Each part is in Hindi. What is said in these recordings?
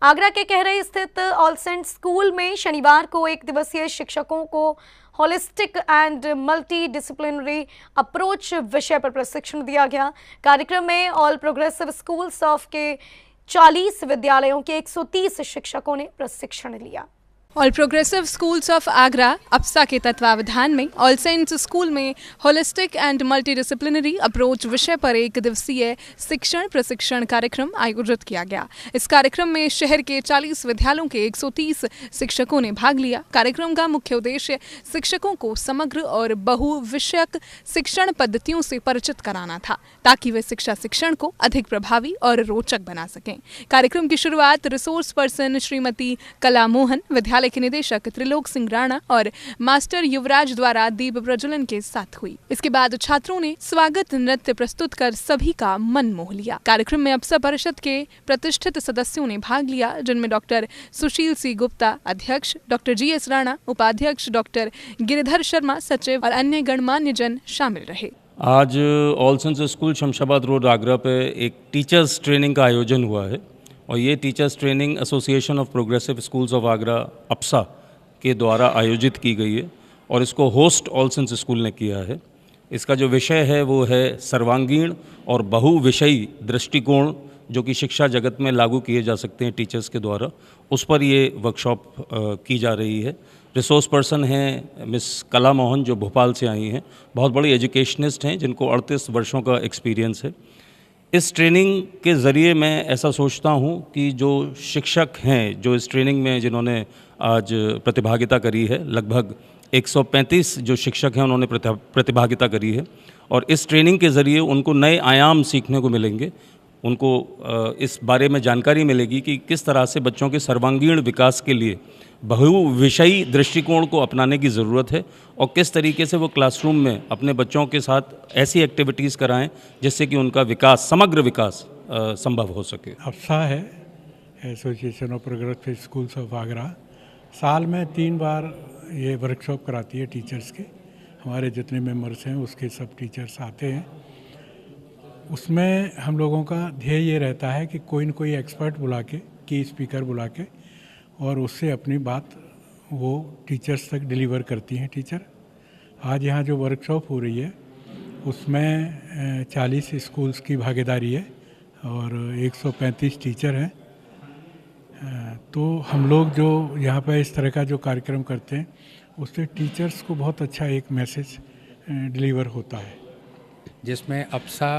आगरा के कहरई स्थित ऑल सेंट स्कूल में शनिवार को एक दिवसीय शिक्षकों को holistic and multi disciplinary approach विषय पर प्रशिक्षण दिया गया। कार्यक्रम में ऑल प्रोग्रेसिव स्कूल्स ऑफ के 40 विद्यालयों के 130 शिक्षकों ने प्रशिक्षण लिया। All progressive schools of Agra APSA के तत्वावधान में ऑल सेंट्स स्कूल में holistic and multi disciplinary approach विषय पर एक दिवसीय शिक्षण प्रशिक्षण कार्यक्रम आयोजित किया गया। इस कार्यक्रम में शहर के 40 विद्यालयों के 130 शिक्षकों ने भाग लिया। कार्यक्रम का मुख्य उद्देश्य शिक्षकों को समग्र और बहुविषयक शिक्षण पद्धतियों से परिचित कराना था, ताकि वे शिक्षण को अधिक प्रभावी और रोचक बना सकें। कार्यक्रम की शुरुआत रिसोर्स पर्सन श्रीमती कला मोहन, विद्यालय के निदेशक त्रिलोक सिंह राणा और मास्टर युवराज द्वारा दीप प्रज्वलन के साथ हुई। इसके बाद छात्रों ने स्वागत नृत्य प्रस्तुत कर सभी का मन मोह लिया। कार्यक्रम में अप्सा परिषद के प्रतिष्ठित सदस्यों ने भाग लिया, जिनमें डॉक्टर सुशील सी गुप्ता अध्यक्ष, डॉक्टर GS राणा उपाध्यक्ष, डॉक्टर गिरिधर शर्मा सचिव और अन्य गणमान्य जन शामिल रहे। आज All cents school Shamshabad road Agra पे एक टीचर्स ट्रेनिंग का आयोजन हुआ है और ये teachers training association of progressive schools of Agra APSA के द्वारा आयोजित की गई है और इसको होस्ट ऑल सेंट्स स्कूल ने किया है। इसका जो विषय है वो है सर्वांगीण और बहुविषयी दृष्टिकोण जो कि शिक्षा जगत में लागू किए जा सकते हैं टीचर्स के द्वारा, उस पर ये वर्कशॉप की जा रही है। रिसोर्स पर्सन हैं मिस कला मोहन जो भोपाल से आई हैं, बहुत बड़ी एजुकेशनिस्ट हैं जिनको 38 वर्षों का एक्सपीरियंस है। इस ट्रेनिंग के ज़रिए मैं ऐसा सोचता हूँ कि जो शिक्षक हैं जो इस ट्रेनिंग में जिन्होंने आज प्रतिभागिता करी है, लगभग 135 जो शिक्षक हैं उन्होंने प्रतिभागिता करी है और इस ट्रेनिंग के ज़रिए उनको नए आयाम सीखने को मिलेंगे। उनको इस बारे में जानकारी मिलेगी कि किस तरह से बच्चों के सर्वांगीण विकास के लिए बहुविषयी दृष्टिकोण को अपनाने की ज़रूरत है और किस तरीके से वो क्लासरूम में अपने बच्चों के साथ ऐसी एक्टिविटीज़ कराएं जिससे कि उनका विकास, समग्र विकास संभव हो सके। अप्सा है association of progressive schools of Agra, साल में 3 बार ये वर्कशॉप कराती है टीचर्स के। हमारे जितने मेंबर्स हैं उसके सब टीचर्स आते हैं। उसमें हम लोगों का ध्येय ये रहता है कि कोई न कोई एक्सपर्ट बुला के, की स्पीकर बुला के और उससे अपनी बात वो टीचर्स तक डिलीवर करती हैं टीचर। आज यहाँ जो वर्कशॉप हो रही है उसमें 40 स्कूल्स की भागीदारी है और 135 टीचर हैं। तो हम लोग जो यहाँ पर इस तरह का जो कार्यक्रम करते हैं उससे टीचर्स को बहुत अच्छा एक मैसेज डिलीवर होता है, जिसमें अप्सा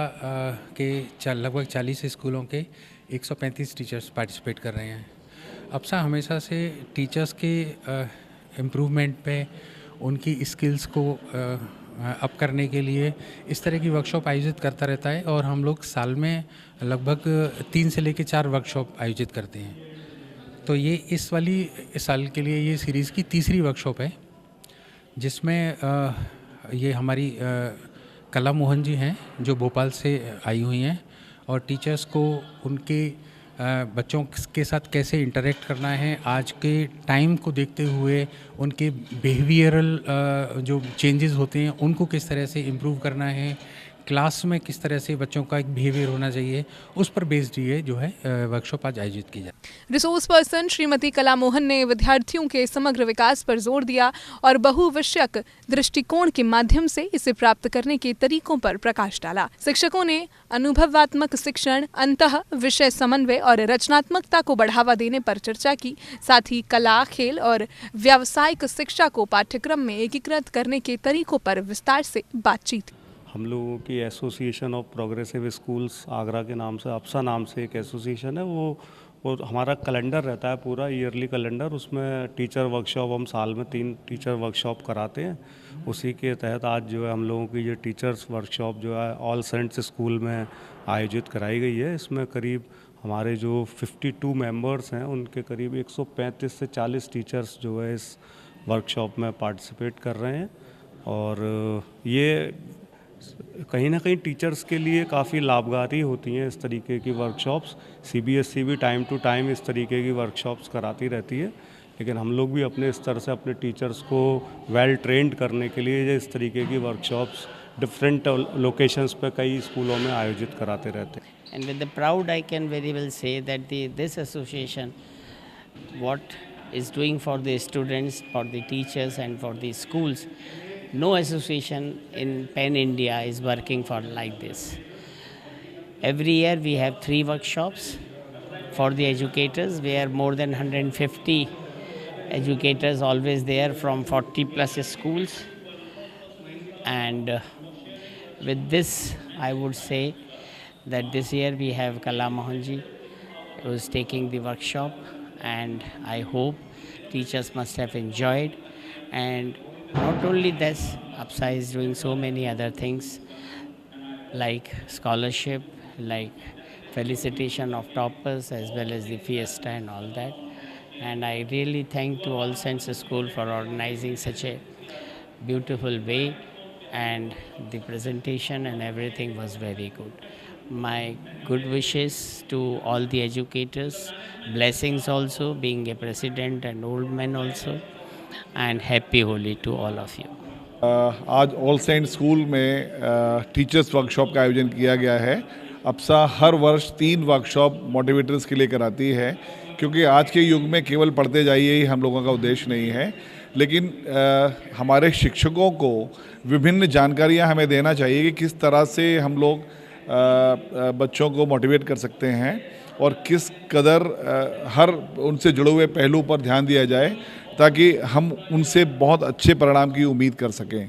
के लगभग 40 स्कूलों के 135 टीचर्स पार्टिसिपेट कर रहे हैं। अप्सा हमेशा से टीचर्स के इम्प्रूवमेंट पे, उनकी स्किल्स को अप करने के लिए इस तरह की वर्कशॉप आयोजित करता रहता है और हम लोग साल में लगभग 3 से लेकर 4 वर्कशॉप आयोजित करते हैं। तो ये इस साल के लिए ये सीरीज़ की तीसरी वर्कशॉप है, जिसमें ये हमारी कला मोहन जी हैं जो भोपाल से आई हुई हैं और टीचर्स को उनके बच्चों के साथ कैसे इंटरेक्ट करना है, आज के टाइम को देखते हुए उनके बिहेवियरल जो चेंजेस होते हैं उनको किस तरह से इम्प्रूव करना है, क्लास में किस तरह से बच्चों का एक बिहेवियर होना चाहिए, उस पर बेस्ड ये जो है वर्कशॉप आज आयोजित की जाए। रिसोर्स पर्सन श्रीमती कला मोहन ने विद्यार्थियों के समग्र विकास पर जोर दिया और बहुविषयक दृष्टिकोण के माध्यम से इसे प्राप्त करने के तरीकों पर प्रकाश डाला। शिक्षकों ने अनुभवात्मक शिक्षण, अंतः विषय समन्वय और रचनात्मकता को बढ़ावा देने पर चर्चा की। साथ ही कला, खेल और व्यावसायिक शिक्षा को पाठ्यक्रम में एकीकृत करने के तरीकों पर विस्तार से बातचीत। हम लोगों की association of progressive schools Agra के नाम से, अप्सा नाम से एक एसोसिएशन है, वो हमारा कैलेंडर रहता है पूरा ईयरली कैलेंडर। उसमें टीचर वर्कशॉप हम साल में 3 टीचर वर्कशॉप कराते हैं। उसी के तहत आज जो है हम लोगों की ये टीचर्स वर्कशॉप जो है ऑल सेंट्स स्कूल में आयोजित कराई गई है। इसमें करीब हमारे जो 52 मेंबर्स हैं उनके करीब 135 से 40 टीचर्स जो है इस वर्कशॉप में पार्टिसिपेट कर रहे हैं और ये कहीं ना कहीं टीचर्स के लिए काफ़ी लाभकारी होती हैं इस तरीके की वर्कशॉप्स। CBSE भी टाइम टू टाइम इस तरीके की वर्कशॉप्स कराती रहती है, लेकिन हम लोग भी अपने स्तर से अपने टीचर्स को वेल ट्रेंड करने के लिए इस तरीके की वर्कशॉप्स डिफरेंट लोकेशंस पे कई स्कूलों में आयोजित कराते रहते हैं। And with the proud, I can very well say that this association, what is doing for the students, for the teachers and for the schools, no association in Pan India is working for like this. Every year we have 3 workshops for the educators, where more than 150 educators always there from 40 plus schools. And with this, I would say that this year we have Kala Mohanji who is taking the workshop, and I hope teachers must have enjoyed. And not only this, APSA is doing so many other things like scholarship, like felicitation of toppers, as well as the fiesta and all that. And I really thank to All Saints School for organizing such a beautiful way, and the presentation and everything was very good. My good wishes to all the educators, blessings also, being a president and old man also, and happy Holi to all of you. आज ऑल सेंट स्कूल में टीचर्स वर्कशॉप का आयोजन किया गया है। अप्सा हर वर्ष 3 वर्कशॉप मोटिवेटर्स के लिए कराती है, क्योंकि आज के युग में केवल पढ़ते जाइए ही हम लोगों का उद्देश्य नहीं है, लेकिन हमारे शिक्षकों को विभिन्न जानकारियां हमें देना चाहिए कि किस तरह से हम लोग बच्चों को मोटिवेट कर सकते हैं और किस कदर हर उनसे जुड़े हुए पहलू पर ध्यान दिया जाए, ताकि हम उनसे बहुत अच्छे परिणाम की उम्मीद कर सकें।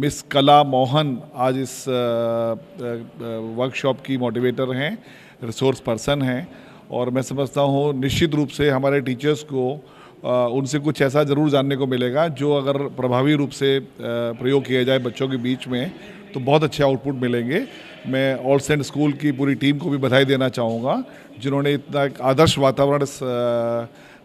मिस कला मोहन आज इस वर्कशॉप की मोटिवेटर हैं, रिसोर्स पर्सन हैं, और मैं समझता हूँ निश्चित रूप से हमारे टीचर्स को उनसे कुछ ऐसा ज़रूर जानने को मिलेगा जो अगर प्रभावी रूप से प्रयोग किया जाए बच्चों के बीच में तो बहुत अच्छे आउटपुट मिलेंगे। मैं ऑल सेंट स्कूल की पूरी टीम को भी बधाई देना चाहूँगा, जिन्होंने इतना एक आदर्श वातावरण इस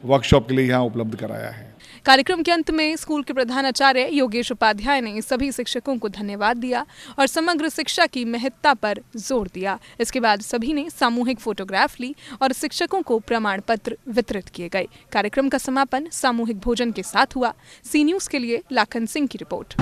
वर्कशॉप के लिए यहाँ उपलब्ध कराया है। कार्यक्रम के अंत में स्कूल के प्रधानाचार्य योगेश उपाध्याय ने सभी शिक्षकों को धन्यवाद दिया और समग्र शिक्षा की महत्ता पर जोर दिया। इसके बाद सभी ने सामूहिक फोटोग्राफ ली और शिक्षकों को प्रमाण पत्र वितरित किए गए। कार्यक्रम का समापन सामूहिक भोजन के साथ हुआ। सी न्यूज़ के लिए लाखन सिंह की रिपोर्ट।